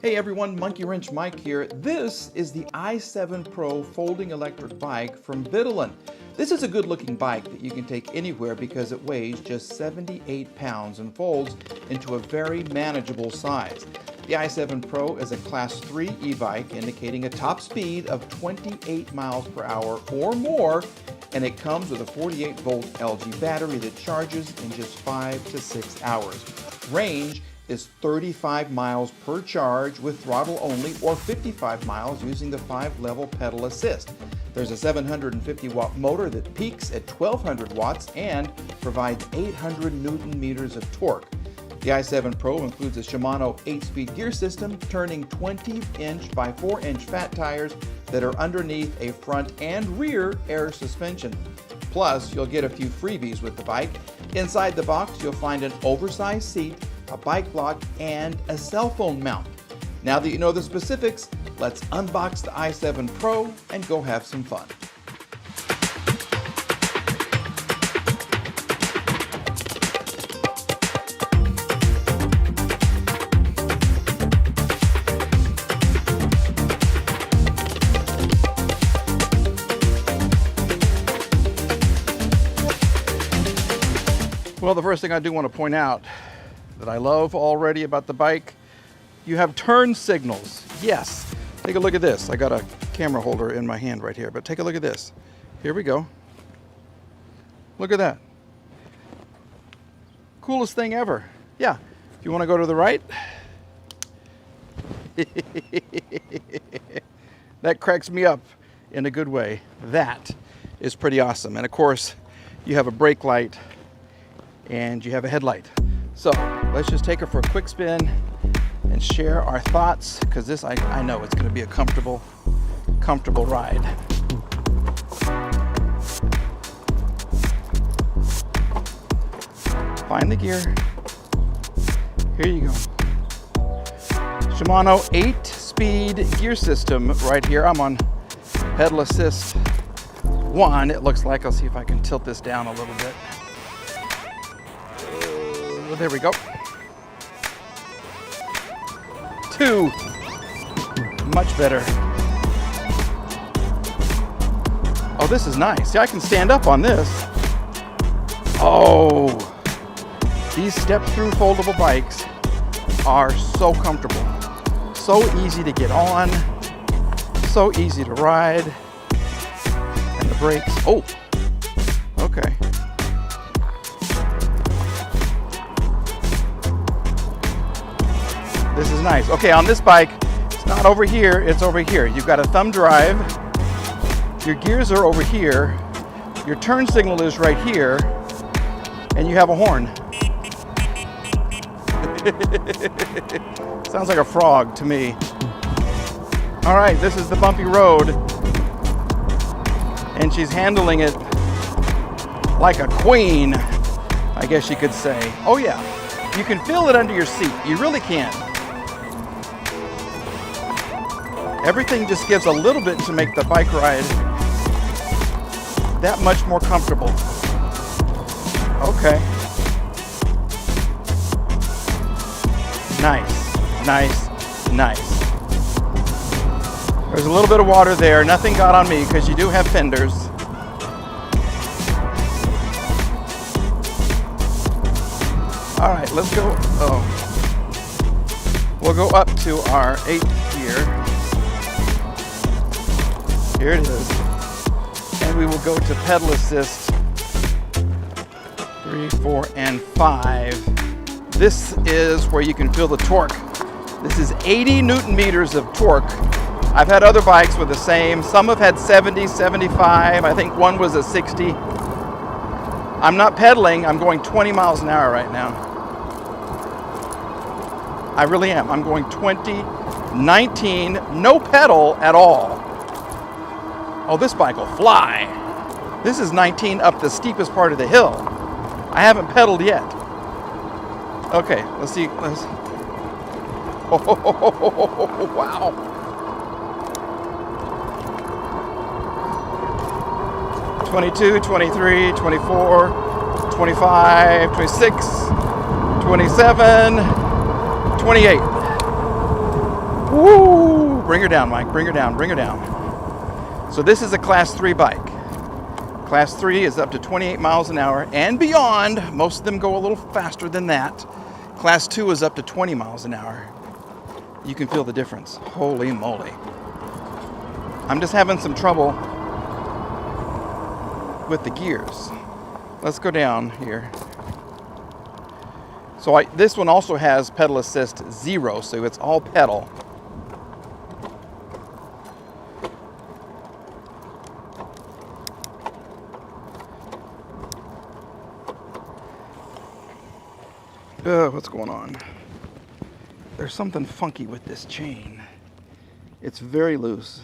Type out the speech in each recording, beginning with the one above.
Hey everyone, Monkey Wrench Mike here. This is the i7 Pro folding electric bike from Vitilan. This is a good looking bike that you can take anywhere because it weighs just 78 pounds and folds into a very manageable size. The i7 Pro is a class 3 e-bike indicating a top speed of 28 miles per hour or more, and it comes with a 48 volt LG battery that charges in just 5 to 6 hours. Range is 35 miles per charge with throttle only, or 55 miles using the 5-level pedal assist. There's a 750 watt motor that peaks at 1200 watts and provides 800 newton meters of torque. The i7 Pro includes a Shimano 8-speed gear system, turning 20-inch by 4-inch fat tires that are underneath a front and rear air suspension. Plus, you'll get a few freebies with the bike. Inside the box, you'll find an oversized seat, a bike block, and a cell phone mount. Now that you know the specifics, let's unbox the i7 Pro and go have some fun. Well, the first thing I do want to point out that I love already about the bike, you have turn signals. Yes, take a look at this. I got a camera holder in my hand right here, but take a look at this. Here we go. Look at that. Coolest thing ever. Yeah, if you want to go to the right, that cracks me up in a good way. That is pretty awesome. And of course, you have a brake light and you have a headlight. So let's just take her for a quick spin and share our thoughts, because this, I know it's going to be a comfortable ride. Find the gear. Here you go. Shimano 8-speed gear system right here. I'm on pedal assist 1. It looks like. I'll see if I can tilt this down a little bit. There we go. 2. Much better. Oh, this is nice. See, I can stand up on this. Oh, these step-through foldable bikes are so comfortable. So easy to get on. So easy to ride. And the brakes. Oh, okay. This is nice. Okay, on this bike, it's not over here, it's over here. You've got a thumb drive, your gears are over here, your turn signal is right here, and you have a horn. Sounds like a frog to me. All right, this is the bumpy road, and she's handling it like a queen, I guess you could say. Oh yeah, you can feel it under your seat, you really can. Everything just gives a little bit to make the bike ride that much more comfortable. Okay. Nice, nice, nice. There's a little bit of water there. Nothing got on me because you do have fenders. All right, let's go. Oh. We'll go up to our 8th gear. Here it is. And we will go to pedal assist 3, 4, and 5. This is where you can feel the torque. This is 80 newton meters of torque. I've had other bikes with the same. Some have had 70, 75. I think one was a 60. I'm not pedaling. I'm going 20 miles an hour right now. I really am. I'm going 20, 19, no pedal at all. Oh, this bike will fly. This is 19 up the steepest part of the hill. I haven't pedaled yet. Okay, let's see. Oh, wow. 22, 23, 24, 25, 26, 27, 28. Bring her down, Mike. Bring her down. Bring her down. So this is a Class 3 bike. Class 3 is up to 28 miles an hour and beyond. Most of them go a little faster than that. Class 2 is up to 20 miles an hour. You can feel the difference. Holy moly. I'm just having some trouble with the gears. Let's go down here. So this one also has pedal assist 0, so it's all pedal. What's going on? There's something funky with this chain. It's very loose.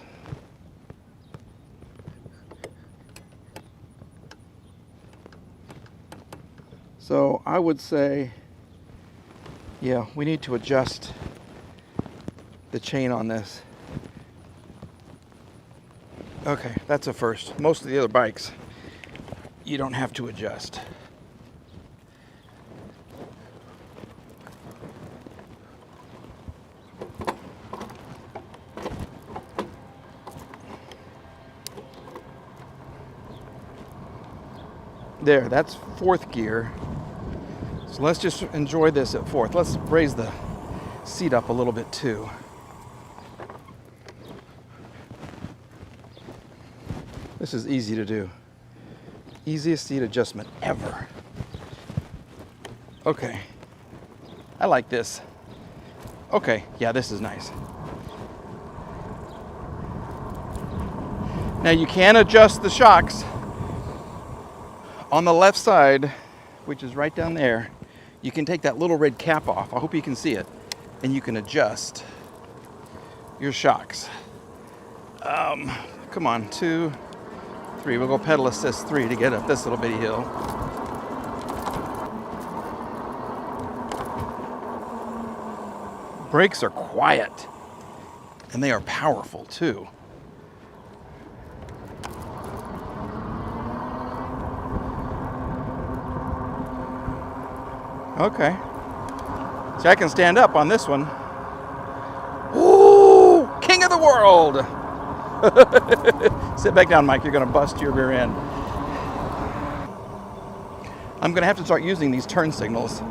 So I would say, yeah, we need to adjust the chain on this. Okay, that's a first. Most of the other bikes, you don't have to adjust. There, that's 4th gear. So let's just enjoy this at 4th. Let's raise the seat up a little bit too. This is easy to do. Easiest seat adjustment ever. Okay. I like this. Okay, yeah, this is nice. Now you can adjust the shocks. On the left side, which is right down there, you can take that little red cap off. I hope you can see it. And you can adjust your shocks. Come on, 2, 3. We'll go pedal assist 3 to get up this little bitty hill. Brakes are quiet, and they are powerful too. Okay. See, I can stand up on this one. Ooh, king of the world. Sit back down, Mike. You're going to bust your rear end. I'm going to have to start using these turn signals.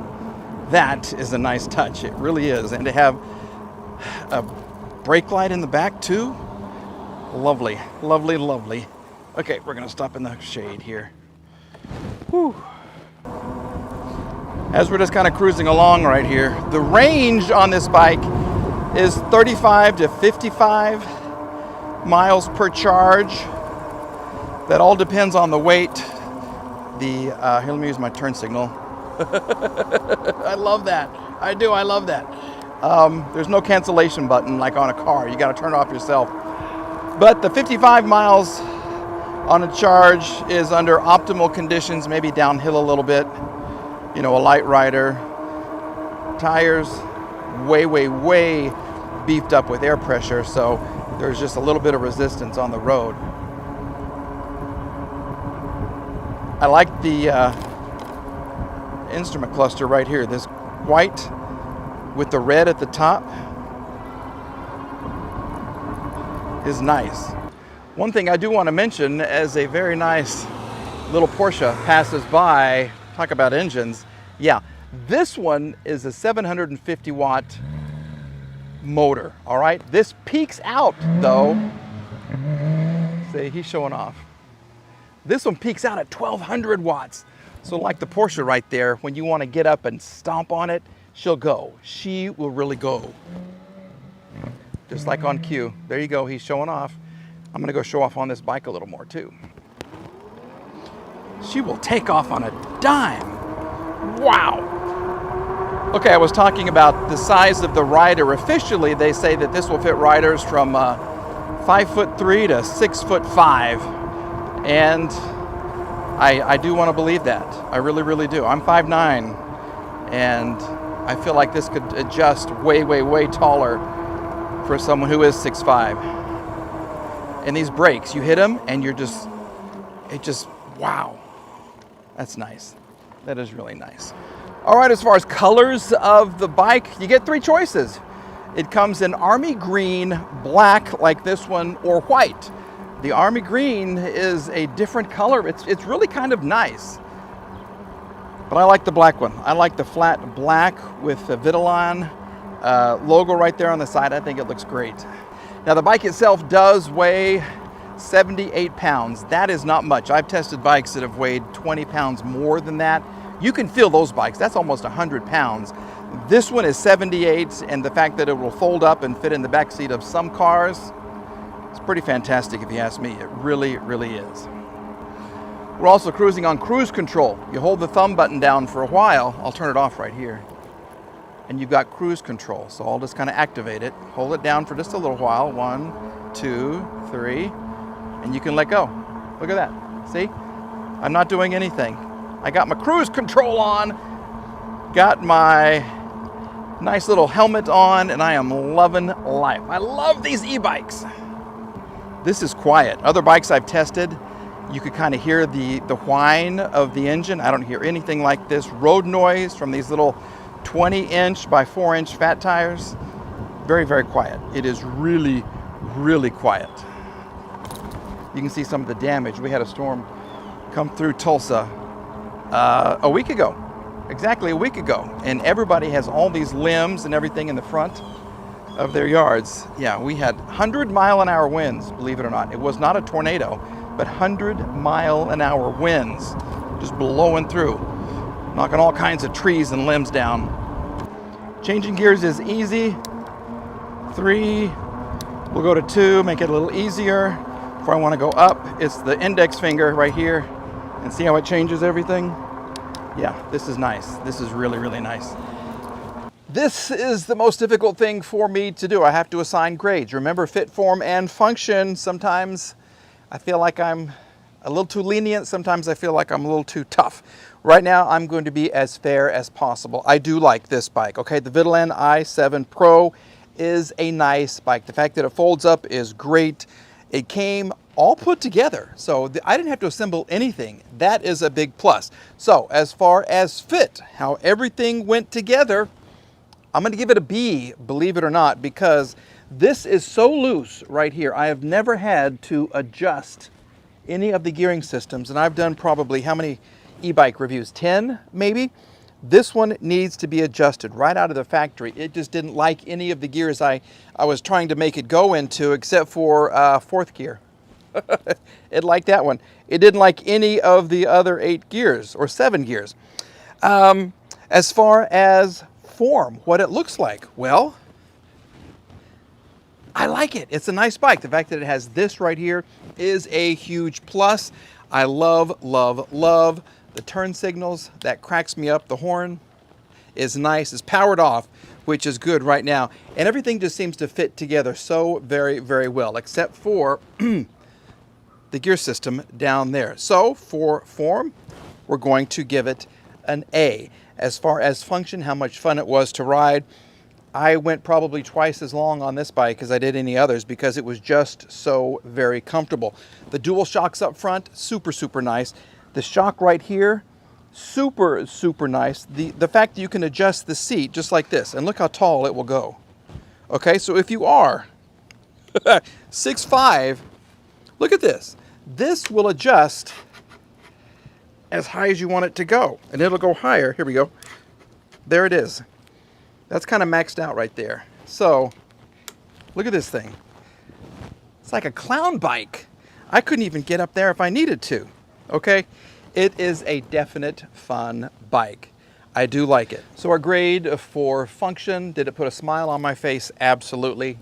That is a nice touch. It really is. And to have a brake light in the back, too. Lovely, lovely, lovely. Okay, we're going to stop in the shade here. Whew. As we're just kind of cruising along right here, the range on this bike is 35 to 55 miles per charge. That all depends on the weight. Here, let me use my turn signal. I love that. I do, I love that. There's no cancellation button like on a car. You got to turn it off yourself. But the 55 miles on a charge is under optimal conditions, maybe downhill a little bit. You know, a light rider. Tires way, way, way beefed up with air pressure, so there's just a little bit of resistance on the road. I like the instrument cluster right here. This white with the red at the top is nice. One thing I do want to mention, as a very nice little Porsche passes by, talk about engines. Yeah, this one is a 750 watt motor, all right? This peaks out though. See, he's showing off. This one peaks out at 1200 watts. So like the Porsche right there, when you want to get up and stomp on it, she'll go. She will really go. Just like on cue. There you go, he's showing off. I'm gonna go show off on this bike a little more too. She will take off on a dime. Wow. Okay, I was talking about the size of the rider. Officially, they say that this will fit riders from 5'3" to 6'5", and I do want to believe that. I really, really do. I'm 5'9", and I feel like this could adjust way, way, way taller for someone who is 6'5". And these brakes, you hit them, and wow. That's nice. That is really nice. All right, as far as colors of the bike, you get 3 choices. It comes in army green, black like this one, or white. The army green is a different color. It's really kind of nice. But I like the black one. I like the flat black with the Vitilan logo right there on the side. I think it looks great. Now the bike itself does weigh 78 pounds. That is not much. I've tested bikes that have weighed 20 pounds more than that. You can feel those bikes. That's almost 100 pounds. This one is 78, and the fact that it will fold up and fit in the back seat of some cars, it's pretty fantastic if you ask me. It really, really is. We're also cruising on cruise control. You hold the thumb button down for a while. I'll turn it off right here. And you've got cruise control. So I'll just kind of activate it. Hold it down for just a little while. 1, 2, 3. And you can let go. Look at that. See? I'm not doing anything. I got my cruise control on. Got my nice little helmet on. And I am loving life. I love these e-bikes. This is quiet. Other bikes I've tested, you could kind of hear the whine of the engine. I don't hear anything like this. Road noise from these little 20-inch by 4-inch fat tires. Very, very quiet. It is really, really quiet. You can see some of the damage. We had a storm come through Tulsa a week ago. Exactly a week ago. And everybody has all these limbs and everything in the front of their yards. Yeah, we had 100-mile-an-hour winds, believe it or not. It was not a tornado, but 100-mile-an-hour winds just blowing through, knocking all kinds of trees and limbs down. Changing gears is easy. 3, we'll go to 2, make it a little easier. If I want to go up, it's the index finger right here, and see how it changes everything? Yeah, this is nice. This is really, really nice. This is the most difficult thing for me to do. I have to assign grades. Remember, fit, form, and function. Sometimes I feel like I'm a little too lenient. Sometimes I feel like I'm a little too tough. Right now, I'm going to be as fair as possible. I do like this bike, okay? The Vitilan I7 Pro is a nice bike. The fact that it folds up is great. It came all put together, so I didn't have to assemble anything. That is a big plus. So as far as fit, how everything went together, I'm going to give it a B, believe it or not, because this is so loose right here. I have never had to adjust any of the gearing systems, and I've done probably how many e-bike reviews? 10 maybe? This one needs to be adjusted right out of the factory. It just didn't like any of the gears I was trying to make it go into, except for 4th gear. It liked that one. It didn't like any of the other 8 gears or 7 gears. As far as form, what it looks like, well, I like it. It's a nice bike. The fact that it has this right here is a huge plus. I love, love, love the turn signals. That cracks me up. The horn is nice. It's powered off, which is good right now. And everything just seems to fit together so very, very well, except for the gear system down there. So for form, we're going to give it an A. As far as function, how much fun it was to ride, I went probably twice as long on this bike as I did any others because it was just so very comfortable. The dual shocks up front, super, super nice. The shock right here, super, super nice. The fact that you can adjust the seat just like this, and look how tall it will go. Okay, so if you are 6'5", look at this. This will adjust as high as you want it to go, and it'll go higher. Here we go. There it is. That's kind of maxed out right there. So look at this thing. It's like a clown bike. I couldn't even get up there if I needed to. Okay, it is a definite fun bike. I do like it. So our grade for function, did it put a smile on my face? Absolutely.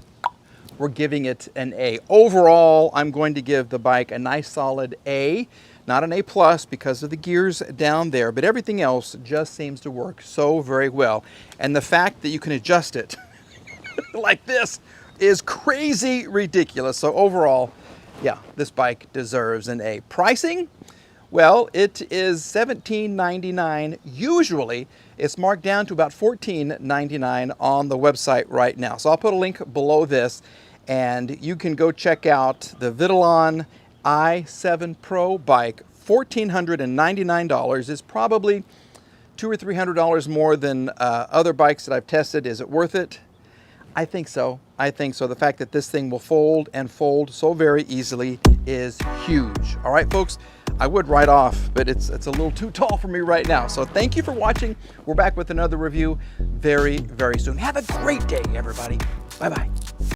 We're giving it an A. Overall, I'm going to give the bike a nice solid A. Not an A+ because of the gears down there, but everything else just seems to work so very well. And the fact that you can adjust it like this is crazy ridiculous. So overall, yeah, this bike deserves an A. Pricing? Well, it is $17.99. Usually, it's marked down to about $14.99 on the website right now. So I'll put a link below this, and you can go check out the Vitilan I7 Pro bike. $1,499 is probably $200 or $300 more than other bikes that I've tested. Is it worth it? I think so. I think so. The fact that this thing will fold and fold so very easily is huge. All right, folks, I would ride off, but it's a little too tall for me right now. So thank you for watching. We're back with another review very, very soon. Have a great day, everybody. Bye-bye.